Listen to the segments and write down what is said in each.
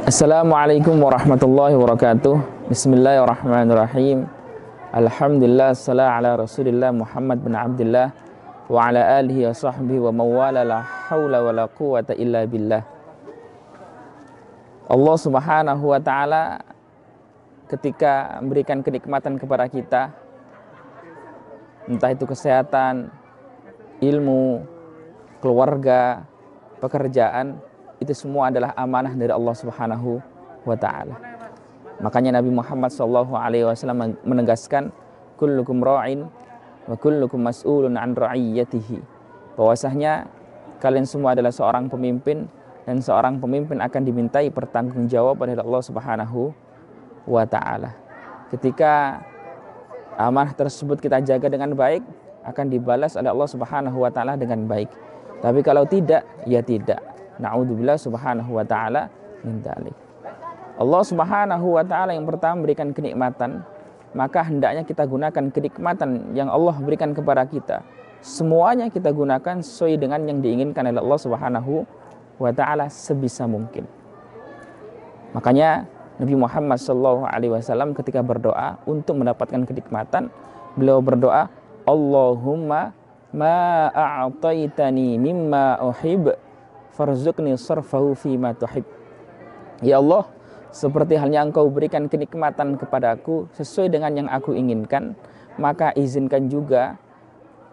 Assalamualaikum warahmatullahi wabarakatuh. Bismillahirrahmanirrahim. Alhamdulillah, salam ala Rasulillah Muhammad bin Abdullah wa ala alihi wa sahbihi wa mawala, la hawla wa la quwata illa billah. Allah subhanahu wa ta'ala ketika memberikan kenikmatan kepada kita, entah itu kesehatan, ilmu, keluarga, pekerjaan, itu semua adalah amanah dari Allah Subhanahu wa ta'ala. Makanya Nabi Muhammad SAW menegaskan, kullukum ra'in wa kullukum mas'ulun an ra'iyyatihi, bahwasanya kalian semua adalah seorang pemimpin, dan seorang pemimpin akan dimintai pertanggungjawab oleh Allah Subhanahu wa ta'ala. Ketika amanah tersebut kita jaga dengan baik, akan dibalas oleh Allah Subhanahu wa ta'ala dengan baik. Tapi kalau tidak, ya tidak. Na'udzubillah subhanahu wa ta'ala min dzalik. Allah Subhanahu wa ta'ala yang pertama berikan kenikmatan, maka hendaknya kita gunakan kenikmatan yang Allah berikan kepada kita, semuanya kita gunakan sesuai dengan yang diinginkan oleh Allah Subhanahu wa ta'ala sebisa mungkin. Makanya Nabi Muhammad SAW ketika berdoa untuk mendapatkan kenikmatan, beliau berdoa, Allahumma ma a'taitani mimma uhib farzuqni sarfahu fima tuhib. Ya Allah, seperti halnya Engkau berikan kenikmatan kepadaku sesuai dengan yang aku inginkan, maka izinkan juga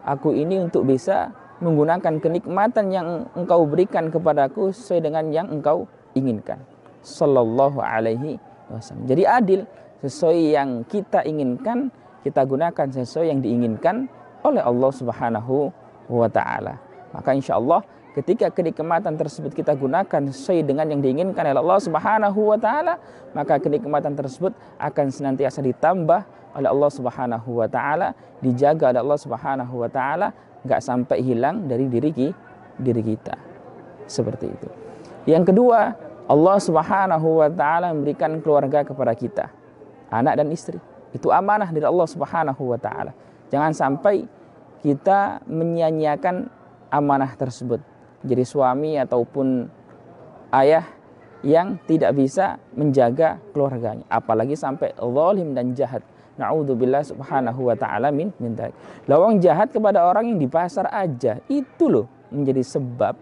aku ini untuk bisa menggunakan kenikmatan yang Engkau berikan kepadaku sesuai dengan yang Engkau inginkan. Sallallahu alaihi wasallam. Jadi adil, sesuai yang kita inginkan kita gunakan sesuai yang diinginkan oleh Allah Subhanahu wa ta'ala. Maka insyaallah ketika kenikmatan tersebut kita gunakan sesuai dengan yang diinginkan oleh Allah Subhanahu wa ta'ala, maka kenikmatan tersebut akan senantiasa ditambah oleh Allah Subhanahu wa ta'ala, dijaga oleh Allah Subhanahu wa ta'ala, enggak sampai hilang dari diri kita. Seperti itu. Yang kedua, Allah Subhanahu wa ta'ala memberikan keluarga kepada kita, anak dan istri. Itu amanah dari Allah Subhanahu wa ta'ala. Jangan sampai kita menyia-nyiakan amanah tersebut. Jadi suami ataupun ayah yang tidak bisa menjaga keluarganya, apalagi sampai zalim dan jahat. Na'udzubillah subhanahu wa ta'ala min dzalik. Lawang jahat kepada orang yang di pasar aja itu loh menjadi sebab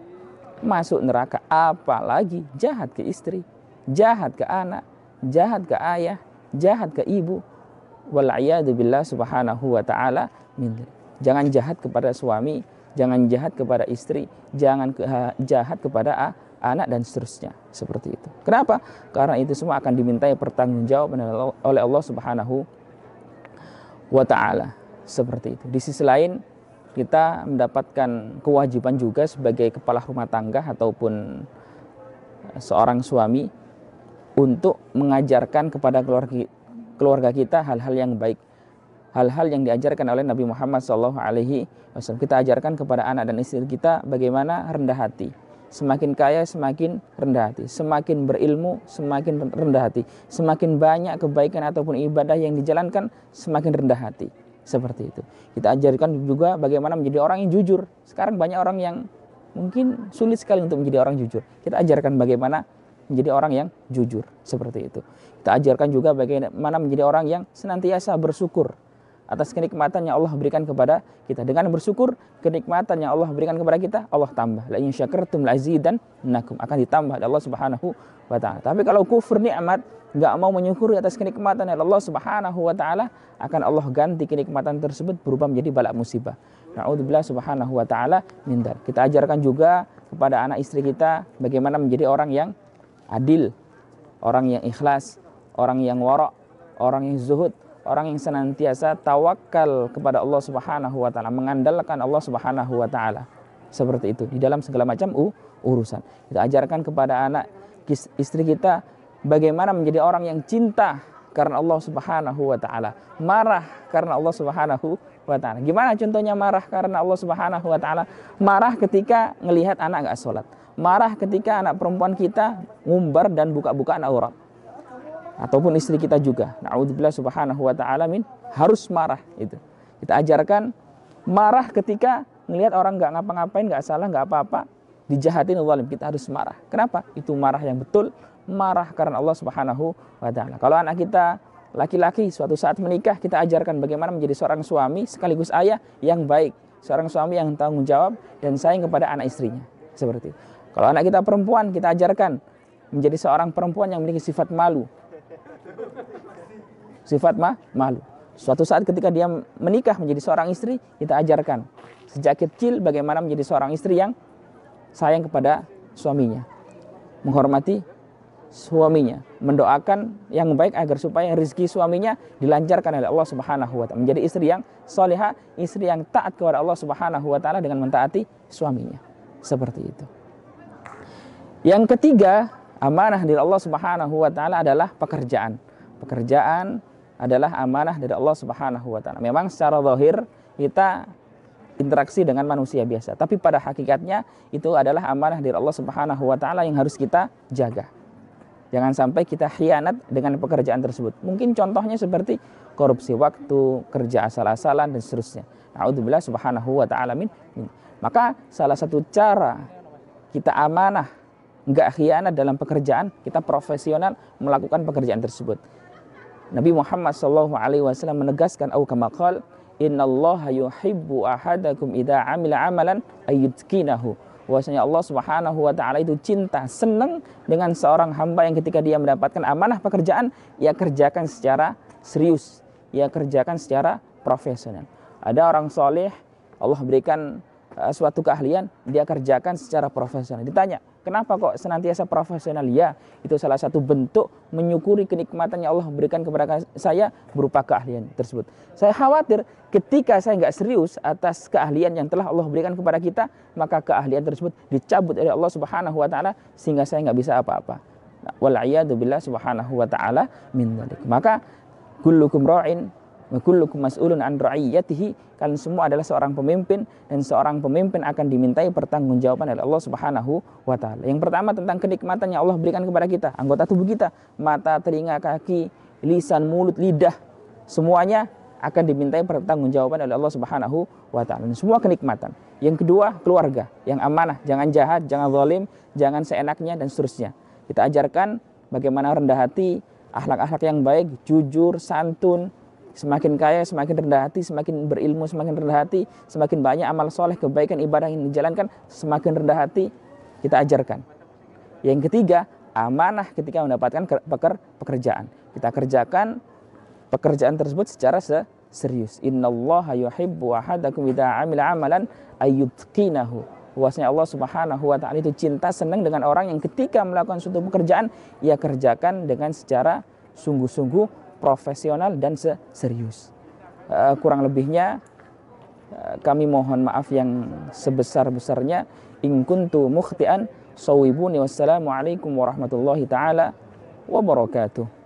masuk neraka, apalagi jahat ke istri, jahat ke anak, jahat ke ayah, jahat ke ibu. Wal'iyadzubillah subhanahu wa ta'ala min dzalik. Jangan jahat kepada suami, jangan jahat kepada istri, jangan jahat kepada anak dan seterusnya. Seperti itu. Kenapa? Karena itu semua akan dimintai pertanggungjawaban oleh Allah Subhanahu wa ta'ala. Seperti itu. Di sisi lain, kita mendapatkan kewajiban juga sebagai kepala rumah tangga ataupun seorang suami untuk mengajarkan kepada keluarga kita hal-hal yang baik, hal-hal yang diajarkan oleh Nabi Muhammad SAW. Kita ajarkan kepada anak dan istri kita bagaimana rendah hati. Semakin kaya semakin rendah hati, semakin berilmu semakin rendah hati, semakin banyak kebaikan ataupun ibadah yang dijalankan semakin rendah hati. Seperti itu. Kita ajarkan juga bagaimana menjadi orang yang jujur. Sekarang banyak orang yang mungkin sulit sekali untuk menjadi orang jujur. Kita ajarkan bagaimana menjadi orang yang jujur. Seperti itu. Kita ajarkan juga bagaimana menjadi orang yang senantiasa bersyukur atas kenikmatan yang Allah berikan kepada kita. Dengan bersyukur, kenikmatan yang Allah berikan kepada kita, Allah tambah. La in syakartum la azidannakum, akan ditambah oleh Allah Subhanahu wa ta'ala. Tapi kalau kufur nikmat, enggak mau menyukuri atas kenikmatan yang Allah Subhanahu wa ta'ala, akan Allah ganti kenikmatan tersebut berubah menjadi bala musibah. Na'udzubillah subhanahu wa ta'ala min dzalik. Kita ajarkan juga kepada anak istri kita bagaimana menjadi orang yang adil, orang yang ikhlas, orang yang wara', orang yang zuhud, orang yang senantiasa tawakal kepada Allah Subhanahu wa ta'ala, mengandalkan Allah Subhanahu wa ta'ala. Seperti itu di dalam segala macam urusan. Kita ajarkan kepada anak istri kita bagaimana menjadi orang yang cinta karena Allah Subhanahu wa ta'ala, marah karena Allah Subhanahu wa ta'ala. Gimana contohnya marah karena Allah Subhanahu wa ta'ala? Marah ketika ngelihat anak enggak sholat, marah ketika anak perempuan kita ngumbar dan buka-bukaan aurat, ataupun istri kita juga. Na'udzubillah subhanahu wa ta'ala min, harus marah itu. Kita ajarkan marah ketika ngelihat orang nggak ngapa-ngapain, nggak salah, nggak apa-apa, dijahatin zalim, kita harus marah. Kenapa? Itu marah yang betul, marah karena Allah Subhanahu wa taala. Kalau anak kita laki-laki suatu saat menikah, kita ajarkan bagaimana menjadi seorang suami sekaligus ayah yang baik, seorang suami yang tanggung jawab dan sayang kepada anak istrinya. Seperti itu. Kalau anak kita perempuan, kita ajarkan menjadi seorang perempuan yang memiliki sifat malu. Sifat malu. Suatu saat ketika dia menikah menjadi seorang istri, kita ajarkan sejak kecil bagaimana menjadi seorang istri yang sayang kepada suaminya, menghormati suaminya, mendoakan yang baik agar supaya rezeki suaminya dilancarkan oleh Allah Subhanahu wa taala, menjadi istri yang salihah, istri yang taat kepada Allah Subhanahu wa taala dengan mentaati suaminya. Seperti itu. Yang ketiga, amanah dari Allah Subhanahu wa taala adalah pekerjaan. Pekerjaan adalah amanah dari Allah Subhanahu wa taala. Memang secara zahir kita interaksi dengan manusia biasa, tapi pada hakikatnya itu adalah amanah dari Allah Subhanahu wa taala yang harus kita jaga. Jangan sampai kita khianat dengan pekerjaan tersebut. Mungkin contohnya seperti korupsi waktu, kerja asal-asalan dan seterusnya. Na'udzubillah subhanahu wa ta'ala min. Maka salah satu cara kita amanah, enggak khianat dalam pekerjaan, kita profesional melakukan pekerjaan tersebut. Nabi Muhammad SAW menegaskan, au kama qala, innallaha yuhibbu ahadakum idza amila amalan ayyutqinahu. Bahwasanya Allah Subhanahu wa taala itu cinta, senang dengan seorang hamba yang ketika dia mendapatkan amanah pekerjaan, ia kerjakan secara serius, ia kerjakan secara profesional. Ada orang soleh, Allah berikan suatu keahlian, dia kerjakan secara profesional. Ditanya, kenapa kok senantiasa profesional? Ya, itu salah satu bentuk menyukuri kenikmatan yang Allah berikan kepada saya berupa keahlian tersebut. Saya khawatir ketika saya nggak serius atas keahlian yang telah Allah berikan kepada kita, maka keahlian tersebut dicabut oleh Allah Subhanahu wa taala sehingga saya nggak bisa apa-apa. Wal'iyadu billah subhanahu wa ta'ala min dzalik. Maka kullukum ra'in wa kullukum mas'ulun an ra'iyatihi. Kalian semua adalah seorang pemimpin dan seorang pemimpin akan dimintai pertanggungjawaban oleh Allah Subhanahu wa taala. Yang pertama tentang kenikmatan yang Allah berikan kepada kita, anggota tubuh kita, mata, telinga, kaki, lisan, mulut, lidah, semuanya akan dimintai pertanggungjawaban oleh Allah Subhanahu wa taala. Semua kenikmatan. Yang kedua, keluarga yang amanah, jangan jahat, jangan zalim, jangan seenaknya dan seterusnya. Kita ajarkan bagaimana rendah hati, akhlak-akhlak yang baik, jujur, santun. Semakin kaya, semakin rendah hati, semakin berilmu, semakin rendah hati, semakin banyak amal soleh, kebaikan, ibadah yang dijalankan, semakin rendah hati kita ajarkan. Yang ketiga, amanah ketika mendapatkan pekerjaan. Kita kerjakan pekerjaan tersebut secara serius. Innallaha yuhibbu ahadakum idza amila amalan ayyutqinahu. Bahwasanya Allah Subhanahu wa taala itu cinta, senang dengan orang yang ketika melakukan suatu pekerjaan ia kerjakan dengan secara sungguh-sungguh, profesional dan serius. Kurang lebihnya kami mohon maaf yang sebesar-besarnya. In kuntu mukhtian shawibuni. Wassalamualaikum warahmatullahi taala wabarakatuh.